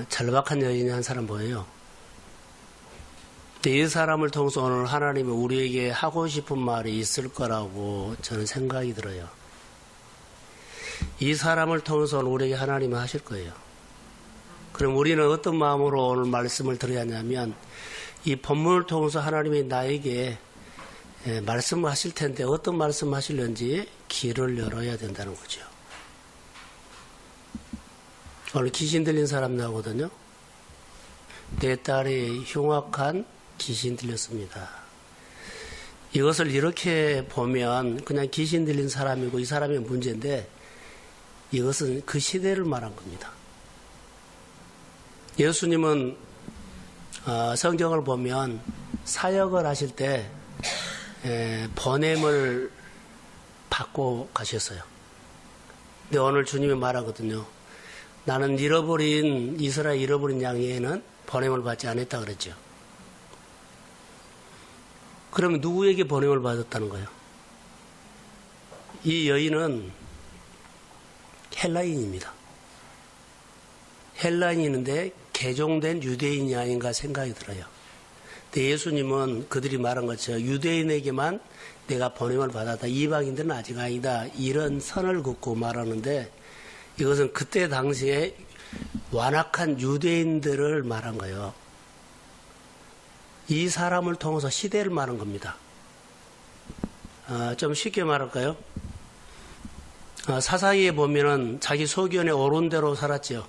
절박한 여인이 한 사람 보여요. 이 사람을 통해서 오늘 하나님이 우리에게 하고 싶은 말이 있을 거라고 저는 생각이 들어요. 이 사람을 통해서 오늘 우리에게 하나님이 하실 거예요. 그럼 우리는 어떤 마음으로 오늘 말씀을 들어야 하냐면 이 본문을 통해서 하나님이 나에게 말씀을 하실 텐데 어떤 말씀 하시려는지 귀를 열어야 된다는 거죠. 오늘 귀신 들린 사람 나오거든요. 내 딸이 흉악한 귀신 들렸습니다. 이것을 이렇게 보면 그냥 귀신 들린 사람이고 이 사람의 문제인데 이것은 그 시대를 말한 겁니다. 예수님은 성경을 보면 사역을 하실 때 번냄을 받고 가셨어요. 근데 오늘 주님이 말하거든요. 나는 이스라엘 잃어버린 양에는 번냄을 받지 않았다 그랬죠. 그러면 누구에게 번냄을 받았다는 거예요? 이 여인은 헬라인입니다. 헬라인인데 개종된 유대인이 아닌가 생각이 들어요. 근데 예수님은 그들이 말한 것처럼 유대인에게만 내가 번냄을 받았다. 이방인들은 아직 아니다. 이런 선을 긋고 말하는데 이것은 그때 당시에 완악한 유대인들을 말한 거예요. 이 사람을 통해서 시대를 말한 겁니다. 좀 쉽게 말할까요? 사사기에 보면은 자기 소견에 오른 대로 살았죠.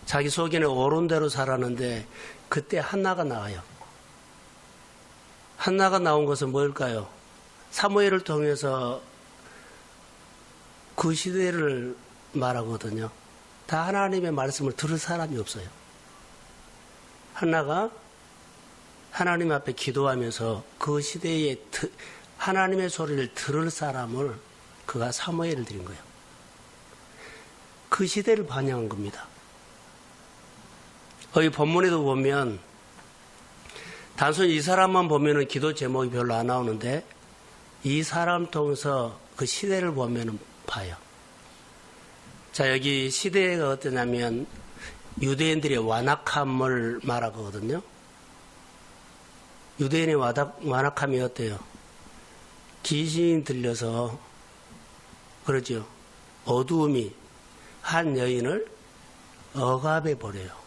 자기 소견에 오른 대로 살았는데 그때 한나가 나와요. 한나가 나온 것은 뭘까요? 사무엘을 통해서 그 시대를 말하거든요. 다 하나님의 말씀을 들을 사람이 없어요. 한나가 하나님 앞에 기도하면서 그 시대에 하나님의 소리를 들을 사람을 그가 사무엘을 드린 거예요. 그 시대를 반영한 겁니다. 이 본문에도 보면 단순히 이 사람만 보면은 기도 제목이 별로 안 나오는데 이 사람 통해서 그 시대를 보면은 봐요. 자, 여기 시대가 어떠냐면 유대인들의 완악함을 말하거든요. 유대인의 완악함이 어때요? 귀신이 들려서 그러죠. 어두움이 한 여인을 억압해 버려요.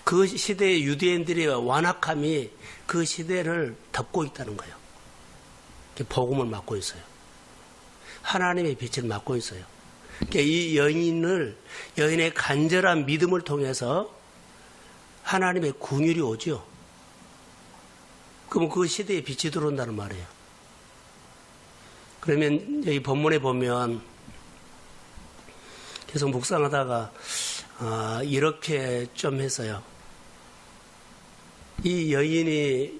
그 시대의 유대인들의 완악함이 그 시대를 덮고 있다는 거예요. 복음을 맡고 있어요. 하나님의 빛을 맡고 있어요. 이 여인의 간절한 믿음을 통해서 하나님의 긍휼이 오죠. 그러면 그 시대에 빛이 들어온다는 말이에요. 그러면 여기 본문에 보면 계속 묵상하다가 이렇게 좀 했어요. 이 여인이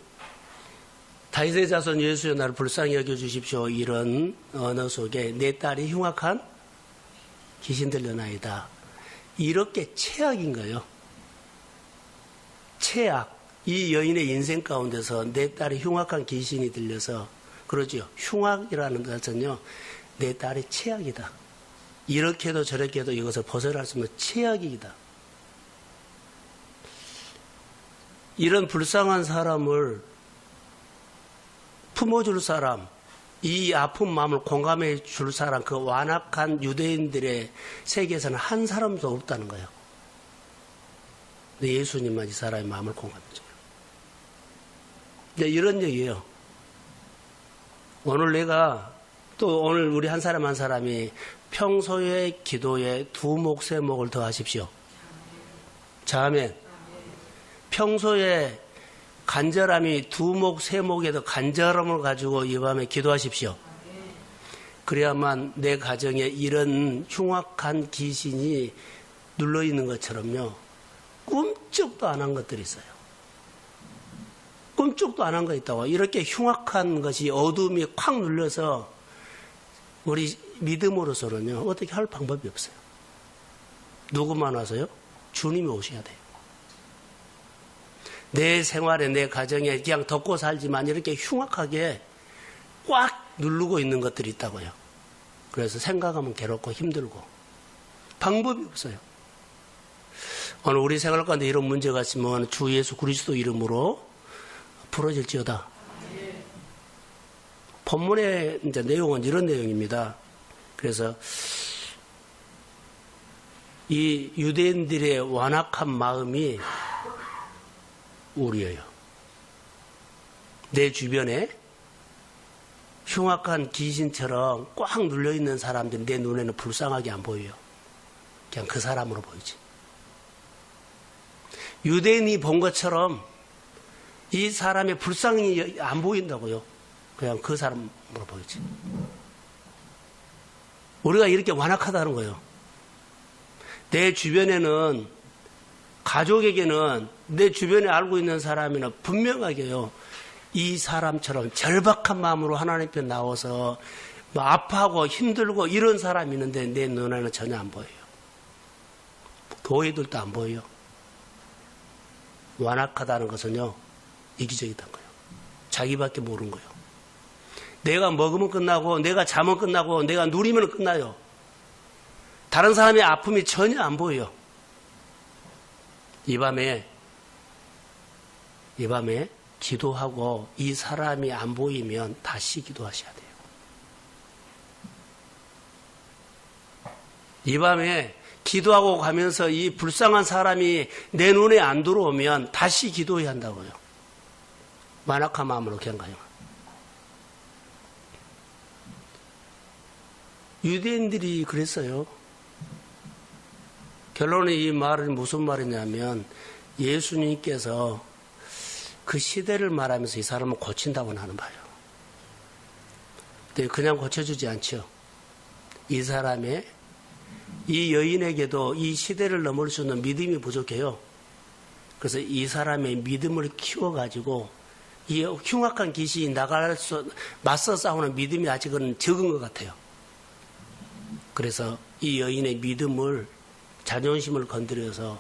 다윗의 자손 예수여 나를 불쌍히 여겨주십시오. 이런 언어 속에 내 딸이 흉악한 귀신 들려나이다. 이렇게 최악인 거예요. 최악. 이 여인의 인생 가운데서 내 딸이 흉악한 귀신이 들려서 그러죠. 흉악이라는 것은요. 내 딸이 최악이다. 이렇게도 저렇게도 이것을 벗어날 수 없는 최악이다. 이런 불쌍한 사람을 품어줄 사람, 이 아픈 마음을 공감해 줄 사람, 그 완악한 유대인들의 세계에서는 한 사람도 없다는 거예요. 근데 예수님만 이 사람의 마음을 공감해줘요. 이런 얘기예요. 오늘 우리 한 사람 한 사람이 평소의 기도에 두 목, 세 목을 더 하십시오. 자, 아멘. 평소에 간절함이 두 목, 세 목에도 간절함을 가지고 이 밤에 기도하십시오. 그래야만 내 가정에 이런 흉악한 귀신이 눌러있는 것처럼요. 꿈쩍도 안 한 것들이 있어요. 꿈쩍도 안 한 거 있다고. 이렇게 흉악한 것이 어둠이 콱 눌려서 우리 믿음으로서는요. 어떻게 할 방법이 없어요. 누구만 와서요? 주님이 오셔야 돼요. 내 생활에 내 가정에 그냥 덮고 살지만 이렇게 흉악하게 꽉 누르고 있는 것들이 있다고요. 그래서 생각하면 괴롭고 힘들고 방법이 없어요. 오늘 우리 생활 가운데 이런 문제가 있으면 주 예수 그리스도 이름으로 풀어질지어다. 본문의 이제 내용은 이런 내용입니다. 그래서 이 유대인들의 완악한 마음이 우리예요. 내 주변에 흉악한 귀신처럼 꽉 눌려있는 사람들이 내 눈에는 불쌍하게 안 보여요. 그냥 그 사람으로 보이지. 유대인이 본 것처럼 이 사람의 불쌍이 안 보인다고요. 그냥 그 사람으로 보이지. 우리가 이렇게 완악하다는 거예요. 내 주변에는, 가족에게는, 내 주변에 알고 있는 사람이나 분명하게요, 이 사람처럼 절박한 마음으로 하나님 앞에 나와서 뭐 아파하고 힘들고 이런 사람이 있는데 내 눈에는 전혀 안 보여요. 교회들도 안 보여요. 완악하다는 것은요, 이기적이다는 거예요. 자기밖에 모르는 거예요. 내가 먹으면 끝나고, 내가 자면 끝나고, 내가 누리면 끝나요. 다른 사람의 아픔이 전혀 안 보여요. 이 밤에 기도하고 이 사람이 안 보이면 다시 기도하셔야 돼요. 이 밤에 기도하고 가면서 이 불쌍한 사람이 내 눈에 안 들어오면 다시 기도해야 한다고요. 완악한 마음으로 그냥 가요. 유대인들이 그랬어요. 결론은 이 말은 무슨 말이냐면 예수님께서 그 시대를 말하면서 이 사람을 고친다고 하는 바예요. 근데 그냥 고쳐주지 않죠. 이 사람의, 이 여인에게도 이 시대를 넘을 수 있는 믿음이 부족해요. 그래서 이 사람의 믿음을 키워가지고 이 흉악한 귀신이 맞서 싸우는 믿음이 아직은 적은 것 같아요. 그래서 이 여인의 믿음을, 자존심을 건드려서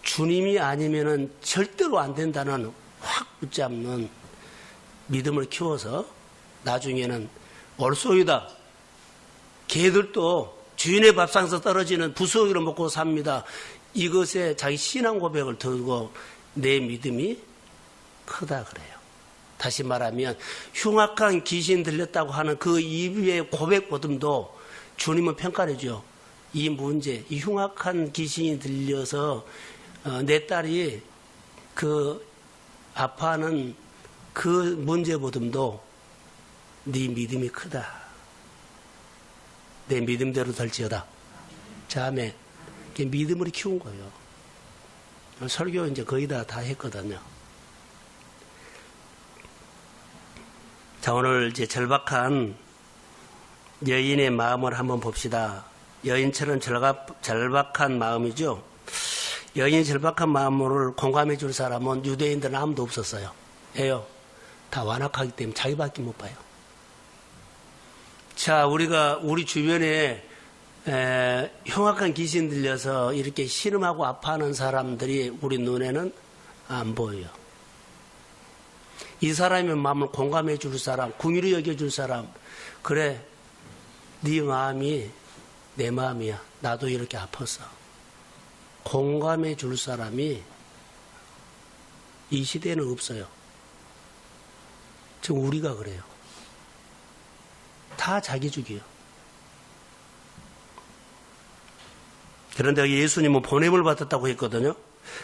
주님이 아니면은 절대로 안 된다는 확 붙잡는 믿음을 키워서 나중에는 올소이다. 개들도 주인의 밥상에서 떨어지는 부스러기를 먹고 삽니다. 이것에 자기 신앙 고백을 들고 내 믿음이 크다 그래요. 다시 말하면 흉악한 귀신 들렸다고 하는 그 입의 고백보듬도 주님은 평가해줘요. 이 문제, 이 흉악한 귀신이 들려서 내 딸이 그 아파하는 그 문제보듬도 네 믿음이 크다. 내 믿음대로 될지어다. 자매, 믿음으로 키운 거예요. 설교 이제 거의 다 했거든요. 자, 오늘 이제 절박한 여인의 마음을 한번 봅시다. 여인처럼 절박한 마음이죠. 여인이 절박한 마음을 공감해 줄 사람은 유대인들은 아무도 없었어요. 왜요? 다 완악하기 때문에 자기밖에 못 봐요. 자, 우리 주변에 흉악한 귀신 들려서 이렇게 신음하고 아파하는 사람들이 우리 눈에는 안 보여요. 이 사람의 마음을 공감해 줄 사람, 긍휼히 여겨 줄 사람, 그래, 네 마음이 내 마음이야. 나도 이렇게 아팠어. 공감해 줄 사람이 이 시대에는 없어요. 지금 우리가 그래요. 다 자기주기요. 그런데 예수님은 보냄을 받았다고 했거든요.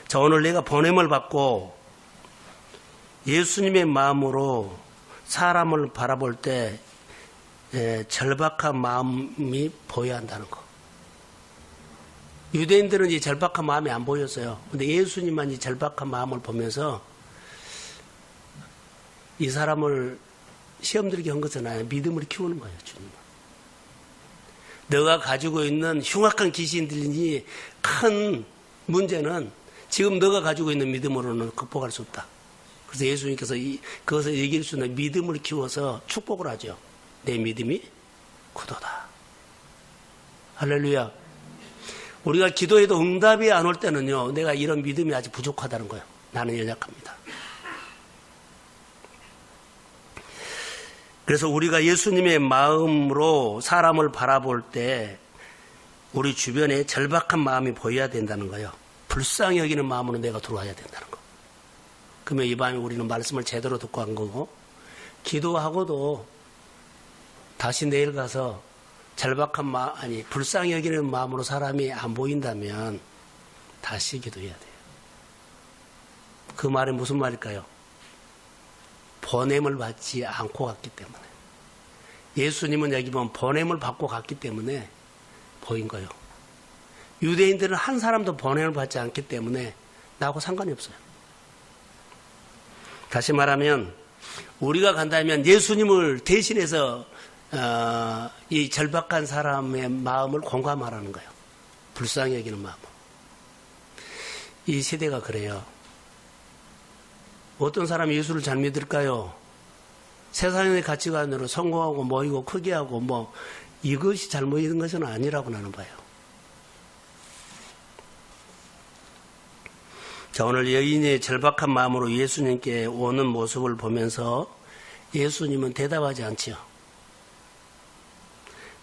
자, 오늘 내가 보냄을 받고 예수님의 마음으로 사람을 바라볼 때 절박한 마음이 보여야 한다는 거. 유대인들은 이 절박한 마음이 안 보였어요. 근데 예수님만 이 절박한 마음을 보면서 이 사람을 시험 들게 한 것은 아니에요. 믿음을 키우는 거예요, 주님은. 너가 가지고 있는 흉악한 귀신들이 큰 문제는 지금 너가 가지고 있는 믿음으로는 극복할 수 없다. 그래서 예수님께서 그것을 얘기할 수 있는 믿음을 키워서 축복을 하죠. 내 믿음이 굳어다. 할렐루야. 우리가 기도해도 응답이 안 올 때는요, 내가 이런 믿음이 아직 부족하다는 거예요. 나는 연약합니다. 그래서 우리가 예수님의 마음으로 사람을 바라볼 때 우리 주변에 절박한 마음이 보여야 된다는 거예요. 불쌍히 여기는 마음으로 내가 들어와야 된다는 거. 그러면 이 밤에 우리는 말씀을 제대로 듣고 한 거고, 기도하고도 다시 내일 가서 절박한 마음, 불쌍히 여기는 마음으로 사람이 안 보인다면 다시 기도해야 돼요. 그 말은 무슨 말일까요? 보냄을 받지 않고 갔기 때문에. 예수님은 여기 보면 보냄을 받고 갔기 때문에 보인 거예요. 유대인들은 한 사람도 보냄을 받지 않기 때문에 나하고 상관이 없어요. 다시 말하면 우리가 간다면 예수님을 대신해서 이 절박한 사람의 마음을 공감하라는 거예요. 불쌍히 여기는 마음. 이 세대가 그래요. 어떤 사람이 예수를 잘 믿을까요? 세상의 가치관으로 성공하고 모이고 크게 하고 이것이 잘못 있는 것은 아니라고 나는 봐요. 자, 오늘 여인의 절박한 마음으로 예수님께 오는 모습을 보면서 예수님은 대답하지 않지요.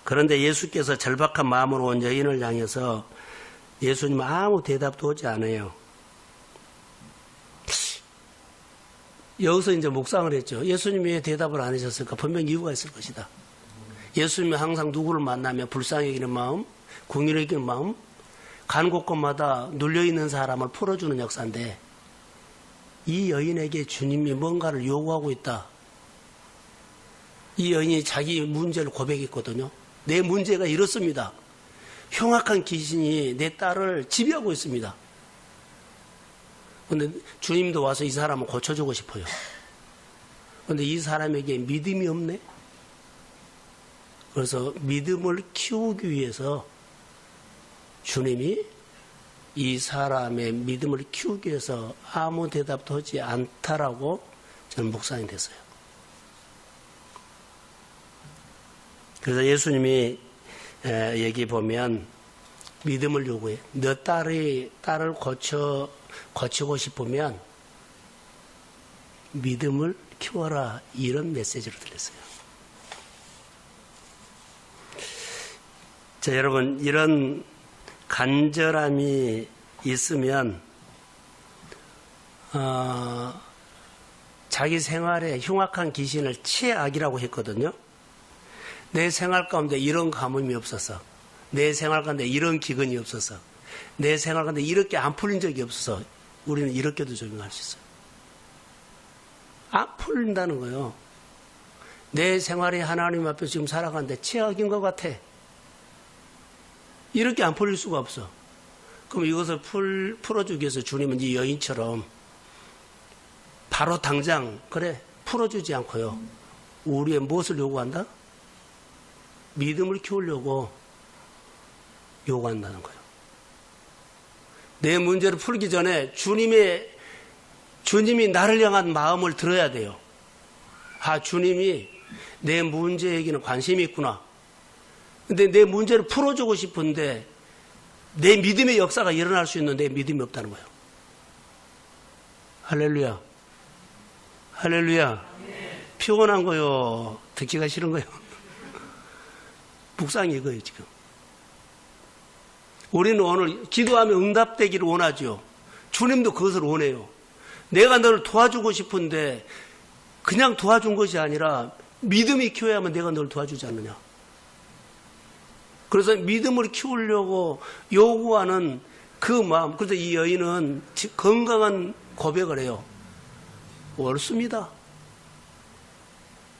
그런데 예수께서 절박한 마음으로 온 여인을 향해서 예수님은 아무 대답도 하지 않아요. 여기서 이제 묵상을 했죠. 예수님이 왜 대답을 안 하셨을까? 분명히 이유가 있을 것이다. 예수님은 항상 누구를 만나면 불쌍히 여기는 마음, 긍휼히 여기는 마음, 간 곳곳마다 눌려있는 사람을 풀어주는 역사인데 이 여인에게 주님이 뭔가를 요구하고 있다. 이 여인이 자기 문제를 고백했거든요. 내 문제가 이렇습니다. 흉악한 귀신이 내 딸을 지배하고 있습니다. 그런데 주님도 와서 이 사람을 고쳐주고 싶어요. 그런데 이 사람에게 믿음이 없네. 그래서 믿음을 키우기 위해서 주님이 이 사람의 믿음을 키우기 위해서 아무 대답도 하지 않다라고 저는 묵상이 됐어요. 그래서 예수님이 여기 보면 믿음을 요구해. 너 딸을 고치고 싶으면 믿음을 키워라. 이런 메시지를 드렸어요. 자, 여러분, 이런 간절함이 있으면 자기 생활에 흉악한 귀신을 최악이라고 했거든요. 내 생활 가운데 이런 가뭄이 없어서, 내 생활 가운데 이런 기근이 없어서, 내 생활 가운데 이렇게 안 풀린 적이 없어서 우리는 이렇게도 적용할 수 있어요. 안 풀린다는 거예요. 내 생활이 하나님 앞에 지금 살아가는데 최악인 것 같아. 이렇게 안 풀릴 수가 없어. 그럼 이것을 풀어주기 위해서 주님은 이 여인처럼 바로 당장 그래 풀어주지 않고요. 우리의 무엇을 요구한다? 믿음을 키우려고 요구한다는 거예요. 내 문제를 풀기 전에 주님이 나를 향한 마음을 들어야 돼요. 아, 주님이 내 문제에게는 관심이 있구나. 근데 내 문제를 풀어주고 싶은데 내 믿음의 역사가 일어날 수 있는데 믿음이 없다는 거예요. 할렐루야. 할렐루야. 피곤한 거요. 듣기가 싫은 거요. 묵상이 이거예요, 지금. 우리는 오늘 기도하면 응답되기를 원하죠. 주님도 그것을 원해요. 내가 너를 도와주고 싶은데 그냥 도와준 것이 아니라 믿음이 키워야만 내가 너를 도와주지 않느냐. 그래서 믿음을 키우려고 요구하는 그 마음. 그래서 이 여인은 건강한 고백을 해요. 옳습니다.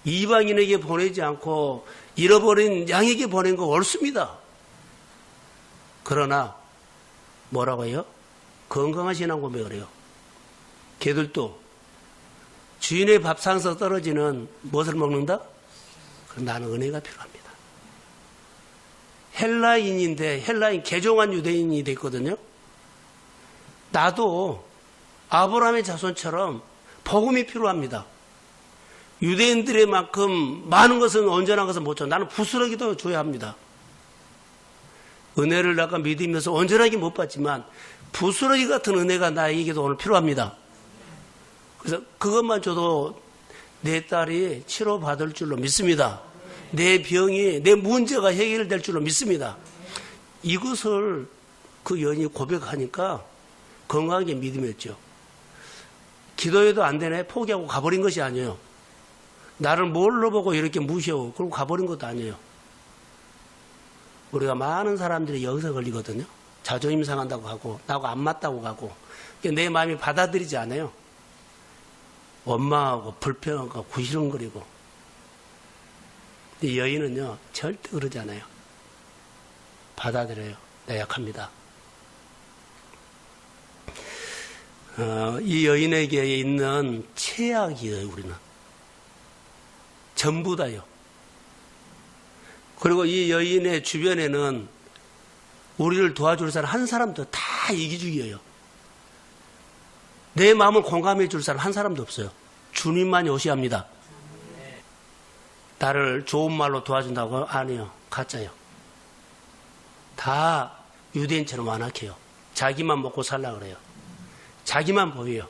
이방인에게 보내지 않고 잃어버린 양에게 보낸 거 옳습니다. 그러나 뭐라고 해요? 건강한 신앙 고백을 해요. 걔들도 주인의 밥상에서 떨어지는 무엇을 먹는다? 나는 은혜가 필요합니다. 헬라인인데 헬라인 개종한 유대인이 됐거든요. 나도 아브라함의 자손처럼 복음이 필요합니다. 유대인들의 만큼 많은 것은 온전한 것은 못 줘. 나는 부스러기도 줘야 합니다. 은혜를 내가 믿으면서 온전하게 못 받지만 부스러기 같은 은혜가 나에게도 오늘 필요합니다. 그래서 그것만 줘도 내 딸이 치료받을 줄로 믿습니다. 내 병이, 내 문제가 해결될 줄로 믿습니다. 이것을 그 여인이 고백하니까 건강하게 믿음이었죠. 기도해도 안 되네 포기하고 가버린 것이 아니에요. 나를 뭘로 보고 이렇게 무시하고 그러고 가버린 것도 아니에요. 우리가 많은 사람들이 여기서 걸리거든요. 자존심 상한다고 하고 나하고 안 맞다고 하고 내 마음이 받아들이지 않아요. 원망하고 불평하고 구시렁거리고. 근데 여인은요 절대 그러지 않아요. 받아들여요. 나 약합니다. 이 여인에게 있는 최악이에요. 우리는 전부 다요. 그리고 이 여인의 주변에는 우리를 도와줄 사람 한 사람도 다 이기주의예요. 내 마음을 공감해 줄 사람 한 사람도 없어요. 주님만이 오셔야 합니다. 나를 좋은 말로 도와준다고? 아니요. 가짜요. 다 유대인처럼 완악해요. 자기만 먹고 살려고 그래요. 자기만 보여요.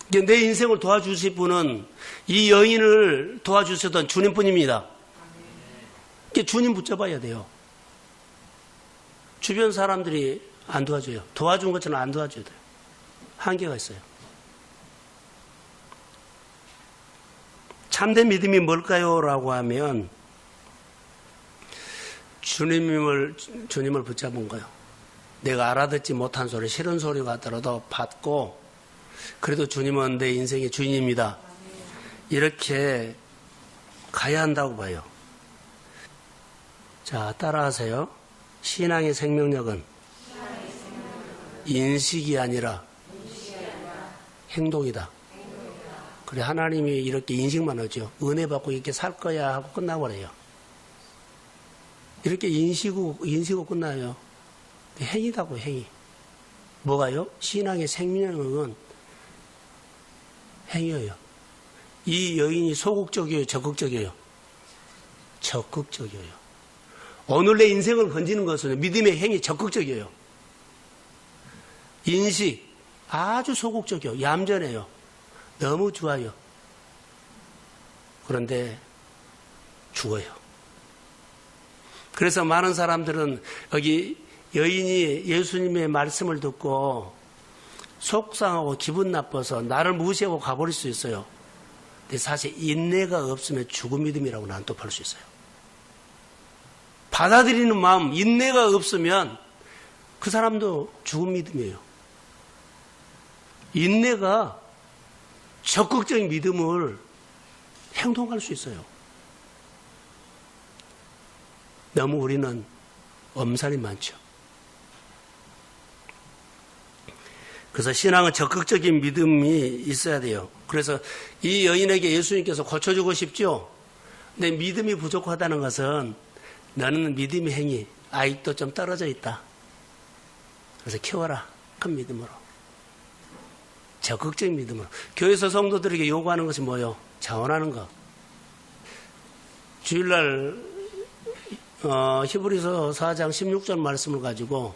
내 인생을 도와주실 분은 이 여인을 도와주셨던 주님뿐입니다. 주님 붙잡아야 돼요. 주변 사람들이 안 도와줘요. 도와준 것처럼 안 도와줘야 돼요. 한계가 있어요. 참된 믿음이 뭘까요? 라고 하면 주님을 붙잡은 거예요. 내가 알아듣지 못한 소리, 싫은 소리 같더라도 받고 그래도 주님은 내 인생의 주인입니다. 이렇게 가야 한다고 봐요. 자, 따라하세요. 신앙의 생명력은 인식이 아니라 행동이다. 그래, 하나님이 이렇게 인식만 하죠. 은혜 받고 이렇게 살 거야 하고 끝나버려요. 이렇게 인식으로 끝나요. 행위다고, 행위. 뭐가요? 신앙의 생명력은 행위예요. 이 여인이 소극적이에요, 적극적이에요? 적극적이에요. 오늘 내 인생을 건지는 것은 믿음의 행위 적극적이에요. 인식 아주 소극적이에요. 얌전해요. 너무 좋아요. 그런데 죽어요. 그래서 많은 사람들은 여기 여인이 예수님의 말씀을 듣고 속상하고 기분 나빠서 나를 무시하고 가버릴 수 있어요. 근데 사실 인내가 없으면 죽은 믿음이라고 난 또 볼 수 있어요. 받아들이는 마음, 인내가 없으면 그 사람도 죽은 믿음이에요. 인내가 적극적인 믿음을 행동할 수 있어요. 너무 우리는 엄살이 많죠. 그래서 신앙은 적극적인 믿음이 있어야 돼요. 그래서 이 여인에게 예수님께서 고쳐주고 싶죠. 근데 믿음이 부족하다는 것은 너는 믿음의 행위 아직도 좀 떨어져 있다. 그래서 키워라. 큰 믿음으로. 적극적인 믿음으로. 교회에서 성도들에게 요구하는 것이 뭐예요? 자원하는 것. 주일날 히브리서 4장 16절 말씀을 가지고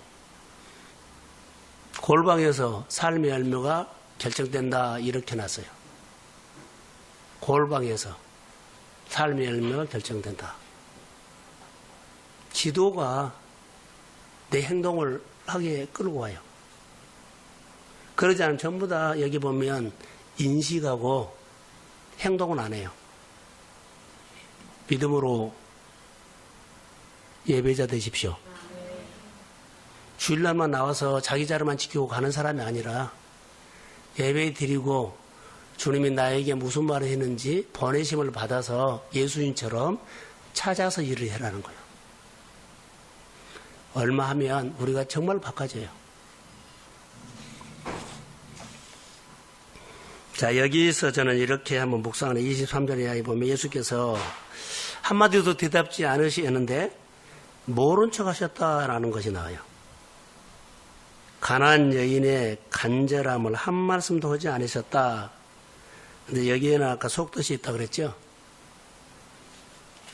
골방에서 삶의 열매가 결정된다 이렇게 놨어요. 골방에서 삶의 열매가 결정된다. 기도가 내 행동을 하게 끌고 와요. 그러지 않으면 전부 다 여기 보면 인식하고 행동은 안 해요. 믿음으로 예배자 되십시오. 주일날만 나와서 자기 자리만 지키고 가는 사람이 아니라 예배 드리고 주님이 나에게 무슨 말을 했는지 보내심을 받아서 예수님처럼 찾아서 일을 해라는 거예요. 얼마 하면 우리가 정말 바꿔져요. 자, 여기서 저는 이렇게 한번 묵상하는 23절 이하에 보면 예수께서 한마디도 대답지 않으시는데 모른 척 하셨다라는 것이 나와요. 가난한 여인의 간절함을 한 말씀도 하지 않으셨다. 근데 여기에는 아까 속뜻이 있다 그랬죠?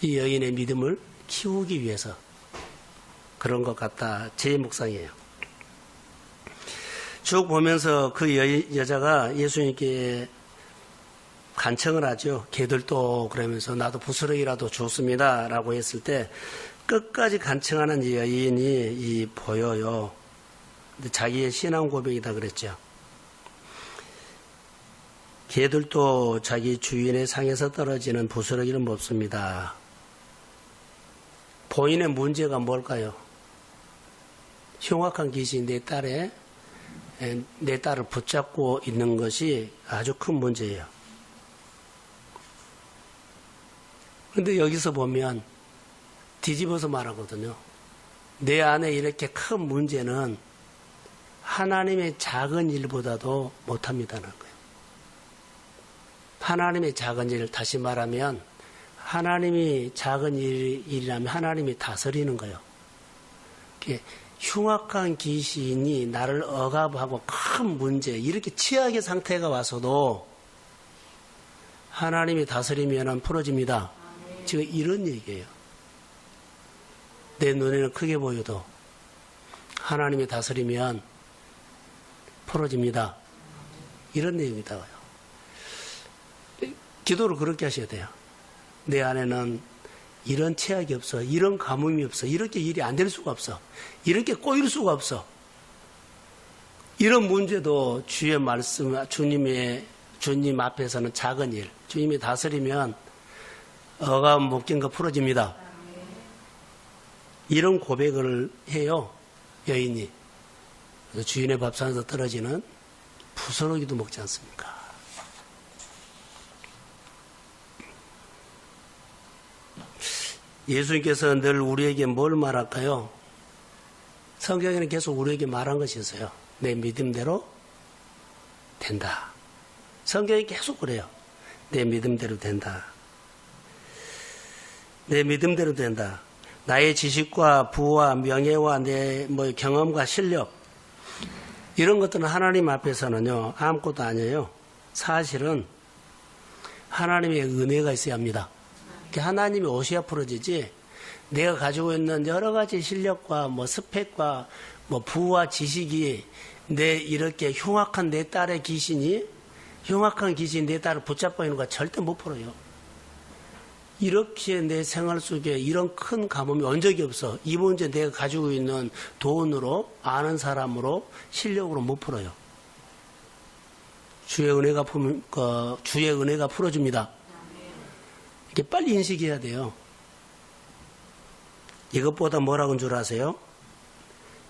이 여인의 믿음을 키우기 위해서 그런 것 같다. 제 묵상이에요. 쭉 보면서 그 여자가 예수님께 간청을 하죠. 개들도 그러면서 나도 부스러기라도 줬습니다. 라고 했을 때 끝까지 간청하는 여인이 보여요. 근데 자기의 신앙 고백이다 그랬죠. 개들도 자기 주인의 상에서 떨어지는 부스러기는 없습니다. 본인의 문제가 뭘까요? 흉악한 귀신이 내 딸을 붙잡고 있는 것이 아주 큰 문제예요. 그런데 여기서 보면 뒤집어서 말하거든요. 내 안에 이렇게 큰 문제는 하나님의 작은 일보다도 못합니다는 거예요. 하나님의 작은 일, 다시 말하면 하나님이 작은 일이라면 하나님이 다스리는 거예요. 흉악한 귀신이 나를 억압하고 큰 문제, 이렇게 최악의 상태가 와서도 하나님이 다스리면 풀어집니다. 지금 이런 얘기예요. 내 눈에는 크게 보여도 하나님이 다스리면 풀어집니다. 이런 내용이 나와요. 기도를 그렇게 하셔야 돼요. 내 안에는 이런 최악이 없어. 이런 가뭄이 없어. 이렇게 일이 안 될 수가 없어. 이렇게 꼬일 수가 없어. 이런 문제도 주의 말씀, 주님 앞에서는 작은 일, 주님이 다스리면 억압 묶인 거 풀어집니다. 이런 고백을 해요. 여인이. 주인의 밥상에서 떨어지는 부스러기도 먹지 않습니까? 예수님께서 늘 우리에게 뭘 말할까요? 성경에는 계속 우리에게 말한 것이 있어요. 내 믿음대로 된다. 성경이 계속 그래요. 내 믿음대로 된다. 내 믿음대로 된다. 나의 지식과 부와 명예와 내 경험과 실력, 이런 것들은 하나님 앞에서는요, 아무것도 아니에요. 사실은 하나님의 은혜가 있어야 합니다. 하나님이 오셔야 풀어지지, 내가 가지고 있는 여러 가지 실력과 스펙과 부와 지식이 이렇게 흉악한 내 딸의 귀신이, 흉악한 귀신이 내 딸을 붙잡고 있는 거 절대 못 풀어요. 이렇게 내 생활 속에 이런 큰 가뭄이 온 적이 없어. 이 문제 내가 가지고 있는 돈으로, 아는 사람으로, 실력으로 못 풀어요. 주의 은혜가 풀어줍니다. 이렇게 빨리 인식해야 돼요. 이것보다 뭐라고 한 줄 아세요?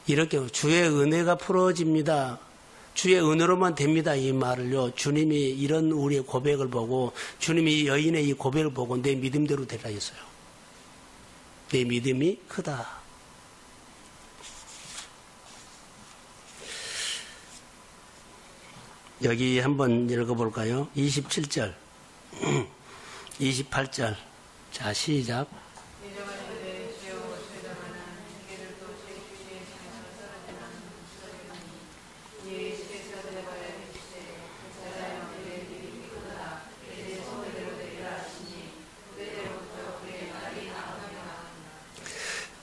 이렇게 주의 은혜가 풀어집니다. 주의 은혜로만 됩니다. 이 말을요, 주님이 이런 우리의 고백을 보고, 주님이 여인의 이 고백을 보고 내 믿음대로 되라 했어요. 내 믿음이 크다. 여기 한번 읽어볼까요? 27절, 28절. 자, 시작.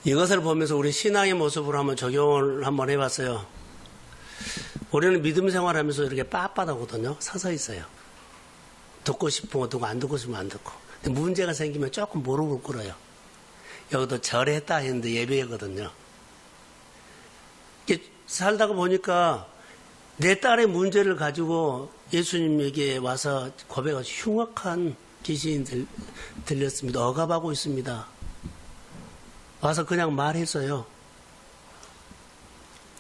이것을 보면서 우리 신앙의 모습으로 한번 적용을 한번 해봤어요. 우리는 믿음 생활하면서 이렇게 빳빳하거든요. 서서 있어요. 듣고 싶은 거 듣고 안 듣고 싶으면 안 듣고. 근데 문제가 생기면 조금 무릎을 꿇어요. 여기도 절했다 했는데 예배거든요. 이렇게 살다가 보니까 내 딸의 문제를 가지고 예수님에게 와서 고백하고 흉악한 귀신이 들렸습니다. 억압하고 있습니다. 와서 그냥 말했어요.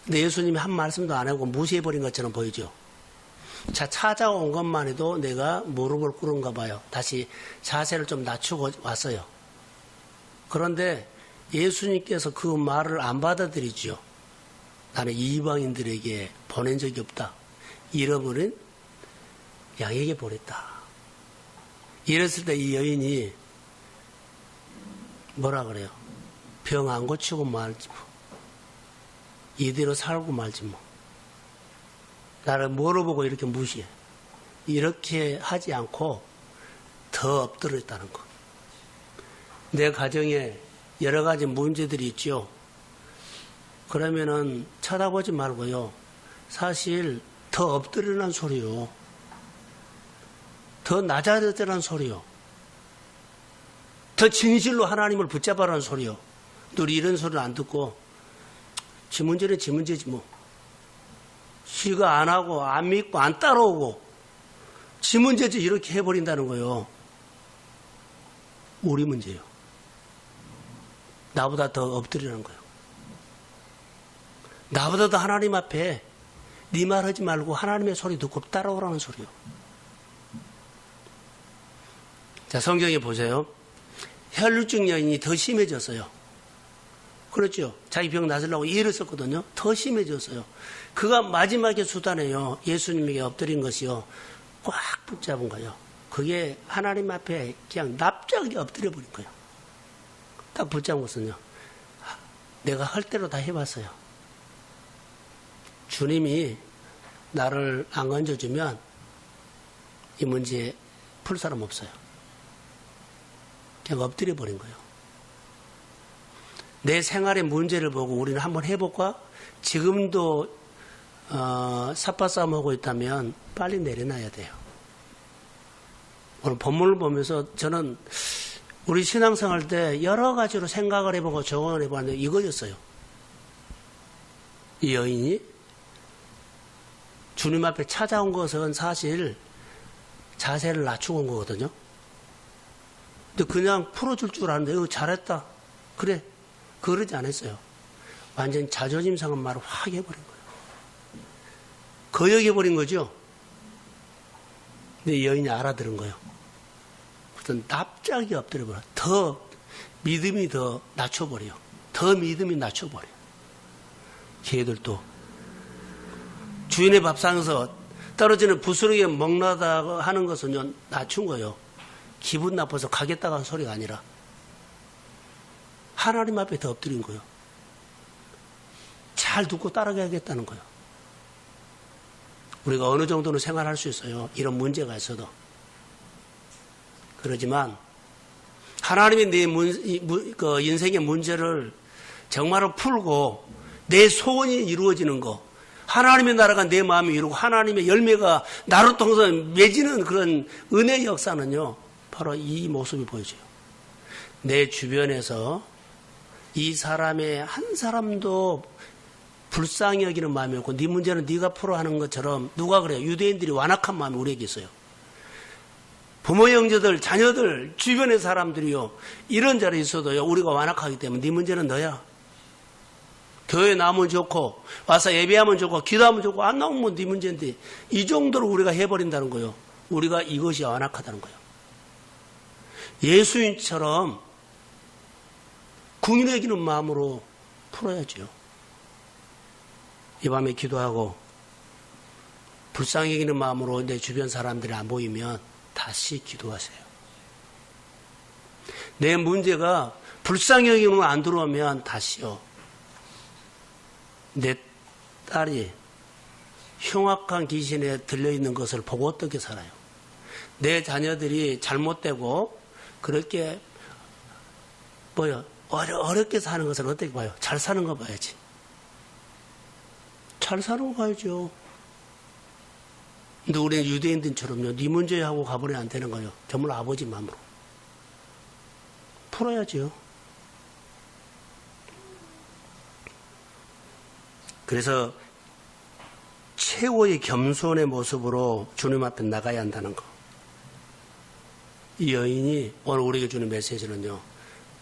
근데 예수님이 한 말씀도 안 하고 무시해버린 것처럼 보이죠. 자, 찾아온 것만 해도 내가 무릎을 꿇은가 봐요. 다시 자세를 좀 낮추고 왔어요. 그런데 예수님께서 그 말을 안 받아들이죠. 나는 이방인들에게 보낸 적이 없다. 잃어버린 양에게 보냈다. 이랬을 때 이 여인이 뭐라 그래요? 병 안 고치고 말지 뭐. 이대로 살고 말지 뭐. 나를 물어보고 이렇게 무시해. 이렇게 하지 않고 더 엎드렸다는 거. 내 가정에 여러 가지 문제들이 있죠. 그러면은 쳐다보지 말고요. 사실 더 엎드리라는 소리요. 더 낮아졌다는 소리요. 더 진실로 하나님을 붙잡아라는 소리요. 우리 이런 소리를 안 듣고 지 문제는 지 문제지 뭐. 지가 안 하고 안 믿고 안 따라오고 지 문제지 이렇게 해버린다는 거예요. 우리 문제예요. 나보다 더 엎드리라는 거예요. 나보다 더 하나님 앞에 네 말 하지 말고 하나님의 소리 듣고 따라오라는 소리요. 자, 성경에 보세요. 혈루증 여인이 더 심해졌어요. 그렇죠. 자기 병 나으려고 예를 썼거든요. 더 심해졌어요. 그가 마지막에 수단에요. 예수님에게 엎드린 것이요. 꽉 붙잡은 거예요. 그게 하나님 앞에 그냥 납작하게 엎드려 버린 거예요. 딱 붙잡은 것은요. 내가 할 대로 다 해봤어요. 주님이 나를 안 건져주면 이 문제 풀 사람 없어요. 그냥 엎드려 버린 거예요. 내 생활의 문제를 보고 우리는 한번 해볼까? 지금도 삿바싸움 하고 있다면 빨리 내려놔야 돼요. 오늘 본문을 보면서 저는 우리 신앙생활 때 여러 가지로 생각을 해보고 적응을 해봤는데 이거였어요. 이 여인이 주님 앞에 찾아온 것은 사실 자세를 낮추고 온 거거든요. 근데 그냥 풀어줄 줄 아는데 잘했다. 그래. 그러지 않았어요. 완전 자존심 상한 말을 확 해버린 거예요. 거역해버린 거죠. 근데 이 여인이 알아들은 거예요. 그래서 납작이 엎드려버려. 더 믿음이 더 낮춰버려요. 더 믿음이 낮춰버려요. 걔들도 주인의 밥상에서 떨어지는 부스러기에 먹나다 하는 것은 낮춘 거예요. 기분 나빠서 가겠다고 한 소리가 아니라 하나님 앞에 더 엎드린 거예요. 잘 듣고 따라가야겠다는 거예요. 우리가 어느 정도는 생활할 수 있어요. 이런 문제가 있어도. 그러지만 하나님이 내 인생의 문제를 정말로 풀고 내 소원이 이루어지는 거, 하나님의 나라가 내 마음에 이루고 하나님의 열매가 나를 통해서 맺이는 그런 은혜의 역사는요, 바로 이 모습이 보여져요. 내 주변에서 이 사람의 한 사람도 불쌍히 여기는 마음이 없고 네 문제는 네가 풀어 하는 것처럼 누가 그래요? 유대인들이 완악한 마음이 우리에게 있어요. 부모 형제들, 자녀들, 주변의 사람들이요. 이런 자리에 있어도요. 우리가 완악하기 때문에 네 문제는 너야. 교회 나오면 좋고 와서 예배하면 좋고 기도하면 좋고 안 나오면 네 문제인데 이 정도로 우리가 해버린다는 거예요. 우리가 이것이 완악하다는 거예요. 예수님처럼 궁일 여기는 마음으로 풀어야죠. 이 밤에 기도하고 불쌍히 여기는 마음으로 내 주변 사람들이 안 보이면 다시 기도하세요. 내 문제가 불쌍히 여기면 안 들어오면 다시요. 내 딸이 흉악한 귀신에 들려있는 것을 보고 어떻게 살아요? 내 자녀들이 잘못되고 그렇게 어렵게 사는 것을 어떻게 봐요? 잘 사는 거 봐야지. 잘 사는 거 봐야죠. 근데 우리는 유대인들처럼요. 네 문제 하고 가버리면 안 되는 거예요. 정말 아버지 마음으로. 풀어야죠. 그래서 최고의 겸손의 모습으로 주님 앞에 나가야 한다는 거. 이 여인이 오늘 우리에게 주는 메시지는요.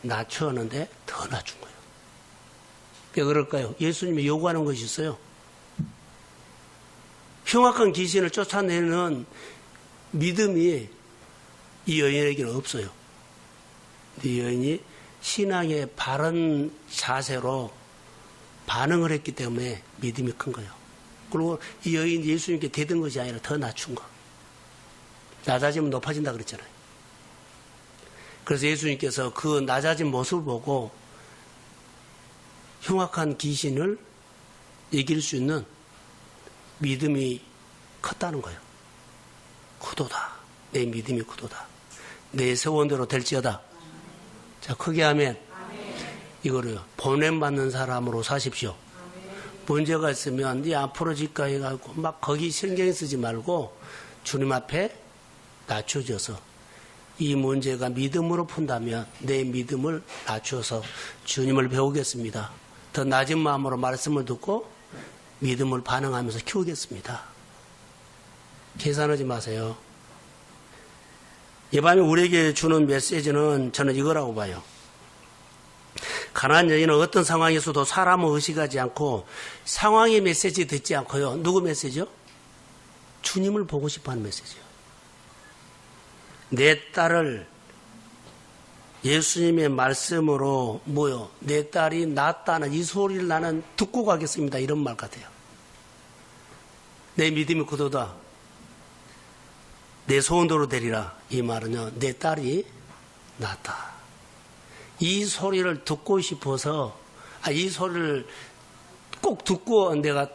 낮추었는데 더 낮춘 거예요. 왜 그럴까요? 예수님이 요구하는 것이 있어요. 흉악한 귀신을 쫓아내는 믿음이 이 여인에게는 없어요. 이 여인이 신앙의 바른 자세로 반응을 했기 때문에 믿음이 큰 거예요. 그리고 이 여인 예수님께 대든 것이 아니라 더 낮춘 거. 낮아지면 높아진다 그랬잖아요. 그래서 예수님께서 그 낮아진 모습을 보고 흉악한 귀신을 이길 수 있는 믿음이 컸다는 거예요. 구도다. 내 믿음이 구도다. 내 소원대로 될지어다. 자, 크게 하면 이거를 보냄받는 사람으로 사십시오. 문제가 있으면 네 앞으로 집가해 가지고 막 거기 신경 쓰지 말고 주님 앞에 낮춰져서 이 문제가 믿음으로 푼다면 내 믿음을 낮춰서 주님을 배우겠습니다. 더 낮은 마음으로 말씀을 듣고 믿음을 반응하면서 키우겠습니다. 계산하지 마세요. 이 밤에 우리에게 주는 메시지는 저는 이거라고 봐요. 가난한 여인은 어떤 상황에서도 사람을 의식하지 않고 상황의 메시지 듣지 않고요. 누구 메시지요? 주님을 보고 싶어하는 메시지요. 내 딸을 예수님의 말씀으로 내 딸이 낫다는 이 소리를 나는 듣고 가겠습니다. 이런 말 같아요. 내 믿음이 굳어다. 내 소원대로 되리라. 이 말은요. 내 딸이 낫다. 이 소리를 듣고 싶어서 이 소리를 꼭 듣고 내가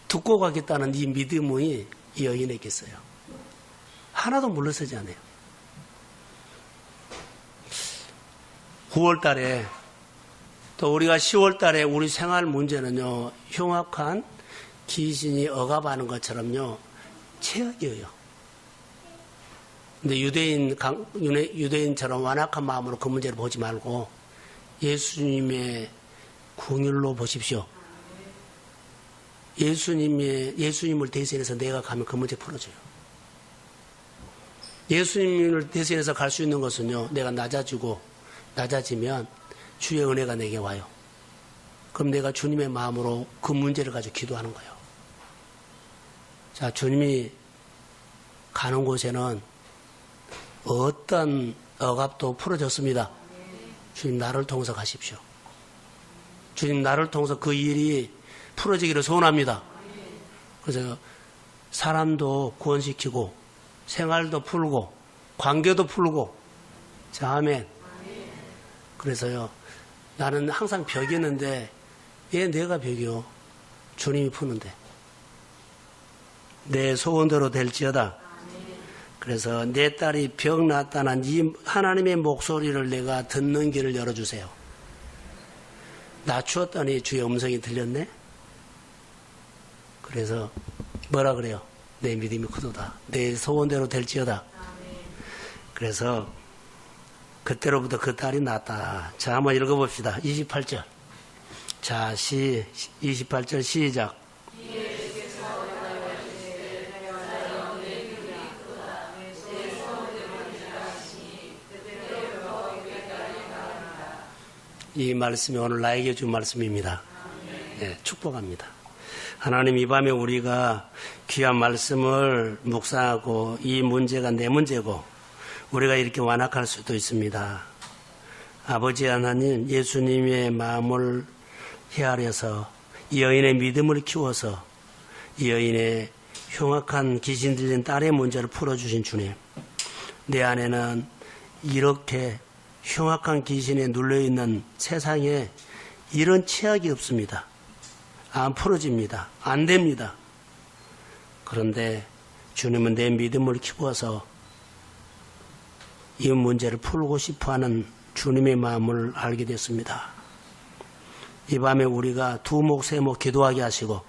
듣고 가겠다는 이 믿음이 이 여인에게 있어요. 하나도 물러서지 않아요. 9월 달에 또 우리가 10월 달에 우리 생활 문제는요. 흉악한 귀신이 억압하는 것처럼요. 최악이에요. 근데 유대인처럼 완악한 마음으로 그 문제를 보지 말고 예수님의 긍휼로 보십시오. 예수님을 대신해서 내가 가면 그 문제 풀어줘요. 예수님을 대신해서 갈 수 있는 것은요. 내가 낮아지면 주의 은혜가 내게 와요. 그럼 내가 주님의 마음으로 그 문제를 가지고 기도하는 거예요. 자, 주님이 가는 곳에는 어떤 억압도 풀어졌습니다. 주님 나를 통해서 가십시오. 주님 나를 통해서 그 일이 풀어지기를 소원합니다. 그래서 사람도 구원시키고 생활도 풀고 관계도 풀고 자, 아멘. 그래서요 나는 항상 벽이었는데 왜 내가 벽이요? 주님이 푸는데 내 소원대로 될지어다. 그래서 내 딸이 병 났다는 이 하나님의 목소리를 내가 듣는 길을 열어주세요. 낮추었더니 주의 음성이 들렸네. 그래서 뭐라 그래요? 내 믿음이 크도다. 내 소원대로 될지어다. 그래서 그때로부터 그 딸이 났다. 자, 한번 읽어봅시다. 28절. 자, 28절 시작. 이 말씀이 오늘 나에게 준 말씀입니다. 네, 축복합니다. 하나님 이 밤에 우리가 귀한 말씀을 묵상하고 이 문제가 내 문제고 우리가 이렇게 완악할 수도 있습니다. 아버지 하나님 예수님의 마음을 헤아려서 이 여인의 믿음을 키워서 이 여인의 흉악한 귀신 들린 딸의 문제를 풀어주신 주님, 내 안에는 이렇게 흉악한 귀신에 눌려있는 세상에 이런 최악이 없습니다. 안 풀어집니다. 안 됩니다. 그런데 주님은 내 믿음을 키워서 이 문제를 풀고 싶어하는 주님의 마음을 알게 됐습니다. 이 밤에 우리가 두목 세목 기도하게 하시고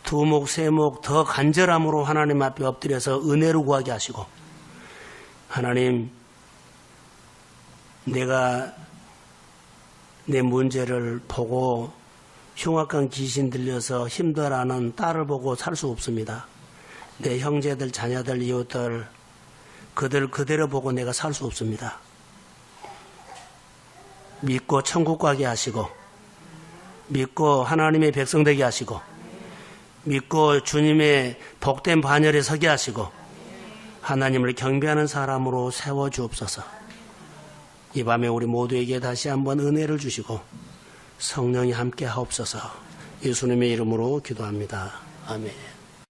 두목 세목 더 간절함으로 하나님 앞에 엎드려서 은혜를 구하게 하시고 하나님 내가 내 문제를 보고 흉악한 귀신 들려서 힘들어하는 딸을 보고 살 수 없습니다. 내 형제들, 자녀들, 이웃들 그들 그대로 보고 내가 살 수 없습니다. 믿고 천국 가게 하시고 믿고 하나님의 백성 되게 하시고 믿고 주님의 복된 반열에 서게 하시고 하나님을 경배하는 사람으로 세워주옵소서. 이 밤에 우리 모두에게 다시 한번 은혜를 주시고 성령이 함께 하옵소서. 예수님의 이름으로 기도합니다. 아멘.